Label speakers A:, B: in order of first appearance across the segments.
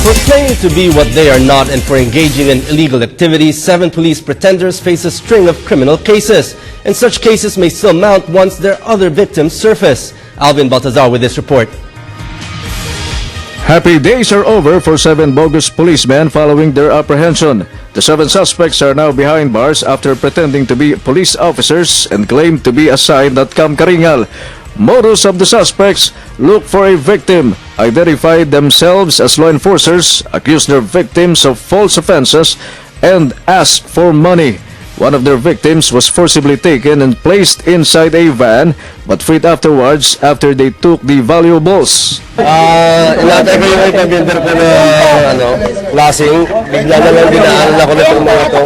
A: For claiming to be what they are not and for engaging in illegal activities, 7 police pretenders face a string of criminal cases. And such cases may still mount once their other victims surface. Alvin Baltazar with this report.
B: Happy days are over for 7 bogus policemen following their apprehension. The 7 suspects are now behind bars after pretending to be police officers and claim to be assigned at Camp Karingal. Modus of the suspects: look for a victim, identify themselves as law enforcers, accuse their victims of false offenses, and ask for money. One of their victims was forcibly taken and placed inside a van but freed afterwards after they took the valuables.
C: Inatay ko yung ipabinder ko na lasing. Bigla na lang dinaanan ako na itong mga ito.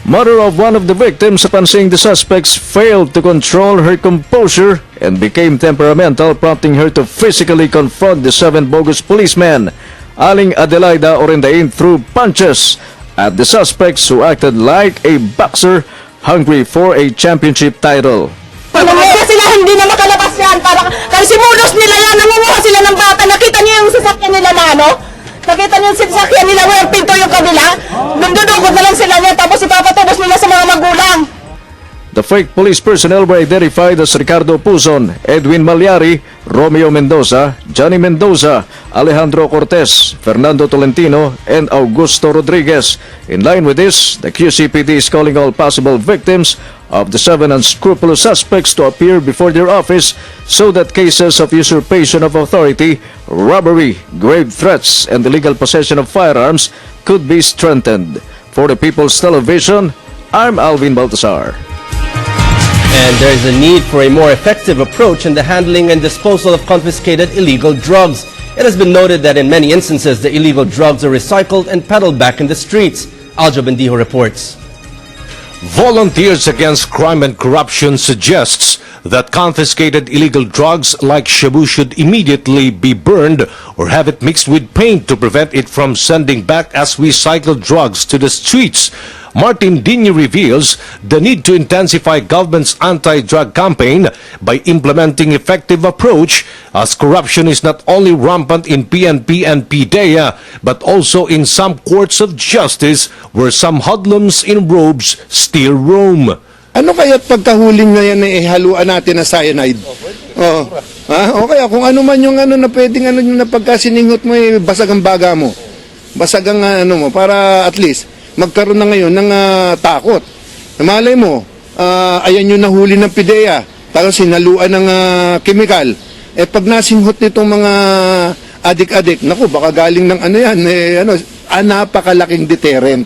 B: Mother of one of the victims, upon seeing the suspects, failed to control her composure and became temperamental, prompting her to physically confront the 7 bogus policemen. Aling Adelaida Orendain threw punches at the suspects who acted like a boxer hungry for a championship title.
D: Kaya sila hindi na makalabas yan. Kasi simulos nila yan. Nangunguha sila ng bata. Nakita niyo yung sasakyan nila na ano? Nakita niyo yung sasakyan nila. Walang pinto yung kabila. Nandudukot na lang sila niya. Tapos ipapatubos nila sa mga magulang.
B: The fake police personnel were identified as Ricardo Puzon, Edwin Malyari, Romeo Mendoza, Johnny Mendoza, Alejandro Cortez, Fernando Tolentino, and Augusto Rodriguez. In line with this, the QCPD is calling all possible victims of the 7 unscrupulous suspects to appear before their office so that cases of usurpation of authority, robbery, grave threats, and illegal possession of firearms could be strengthened. For the People's Television, I'm Alvin Baltazar.
A: And there is a need for a more effective approach in the handling and disposal of confiscated illegal drugs. It has been noted that in many instances, the illegal drugs are recycled and peddled back in the streets. Aljo Bendijo reports.
E: Volunteers Against Crime and Corruption suggests that confiscated illegal drugs like shabu should immediately be burned or have it mixed with paint to prevent it from sending back as recycled drugs to the streets. Martin Digne reveals the need to intensify government's anti-drug campaign by implementing effective approach, as corruption is not only rampant in PNP and PDEA but also in some courts of justice where some hoodlums in robes still roam.
F: Ano kaya't pagkahuling na yan haluan natin na cyanide? Oh. O kaya kung ano man yung ano na pwedeng ano yung napagkasiningot mo, basag ang baga mo. Basag ang ano mo para at least magkaroon na ngayon ng takot. Malay mo, ayan yung nahuli ng PDEA, tapos sinaluan ng chemical. Pag nasinghot nitong mga adik-adik, naku, baka galing ng ano yan, napakalaking deterrent.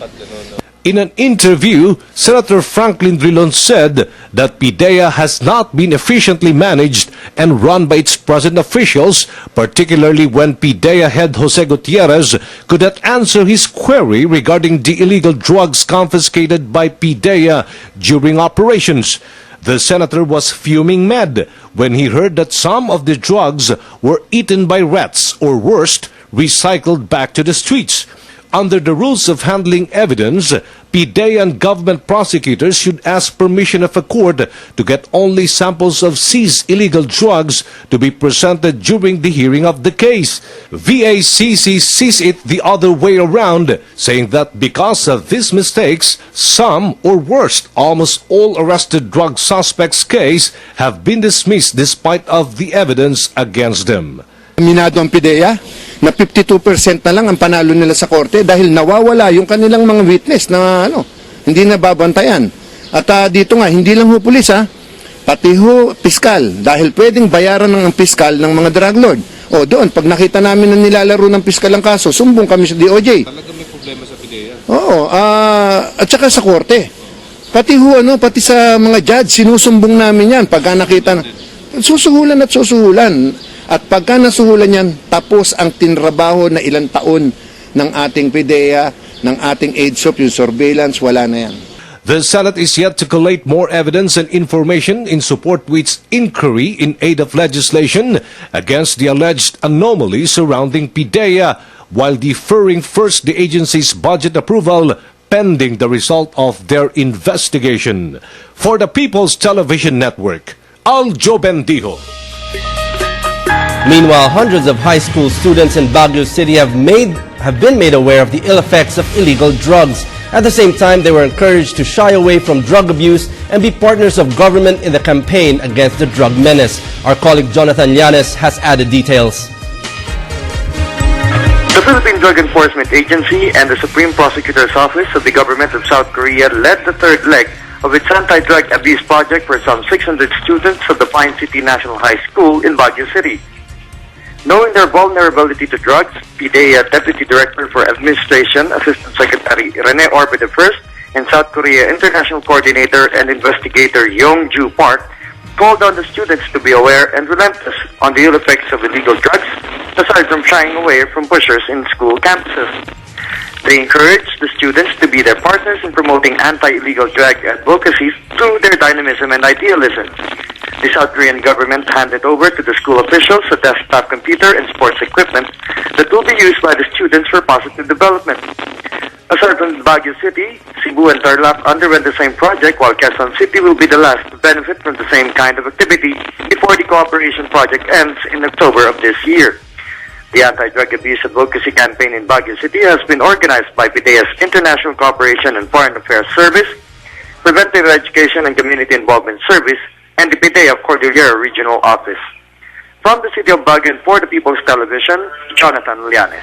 E: In an interview, Senator Franklin Drilon said that PDEA has not been efficiently managed and run by its present officials, particularly when PDEA head Jose Gutierrez could not answer his query regarding the illegal drugs confiscated by PDEA during operations. The senator was fuming mad when he heard that some of the drugs were eaten by rats or worse, recycled back to the streets. Under the rules of handling evidence, PDEA and government prosecutors should ask permission of a court to get only samples of seized illegal drugs to be presented during the hearing of the case. VACC sees it the other way around, saying that because of these mistakes, some, or worse, almost all arrested drug suspects' case have been dismissed despite of the evidence against them.
F: Minado ang PDEA na 52% na lang ang panalo nila sa korte dahil nawawala yung kanilang mga witness na hindi nababantayan. At dito nga, hindi lang ho pulis pati ho piskal dahil pwedeng bayaran ng piskal ng mga drug lord. O doon, pag nakita namin na nilalaro ng piskal ang kaso, sumbong kami sa DOJ.
E: Talaga may problema sa PDEA?
F: Oo, at saka sa korte. Pati ho, pati sa mga judge, sinusumbong namin yan pagka nakita na. Susuhulan at susuhulan. At pagka nasuhulan yan, tapos ang tinrabaho na ilang taon ng ating PDEA, ng ating AIDSOP, yung surveillance, wala na yan.
E: The Senate is yet to collate more evidence and information in support with its inquiry in aid of legislation against the alleged anomalies surrounding PDEA, while deferring first the agency's budget approval pending the result of their investigation. For the People's Television Network, Aljo Bendijo.
A: Meanwhile, hundreds of high school students in Baguio City have been made aware of the ill effects of illegal drugs. At the same time, they were encouraged to shy away from drug abuse and be partners of government in the campaign against the drug menace. Our colleague Jonathan Llanes has added details.
G: The Philippine Drug Enforcement Agency and the Supreme Prosecutor's Office of the Government of South Korea led the third leg of its anti-drug abuse project for some 600 students of the Pine City National High School in Baguio City. Knowing their vulnerability to drugs, PDEA Deputy Director for Administration, Assistant Secretary Rene Orbe I, and South Korea International Coordinator and Investigator Yong-Ju Park called on the students to be aware and relentless on the ill effects of illegal drugs, aside from shying away from pushers in school campuses. They encouraged the students to be their partners in promoting anti-illegal drug advocacy through their dynamism and idealism. The South Korean government handed over to the school officials a desktop computer and sports equipment that will be used by the students for positive development. Aside from Baguio City, Cebu and Tarlac underwent the same project, while Quezon City will be the last to benefit from the same kind of activity before the cooperation project ends in October of this year. The anti-drug abuse advocacy campaign in Baguio City has been organized by PDEA's International Cooperation and Foreign Affairs Service, Preventive Education and Community Involvement Service, and the PDEA Cordillera Regional Office. From the city of Baguio and for the People's Television, Jonathan Llanes.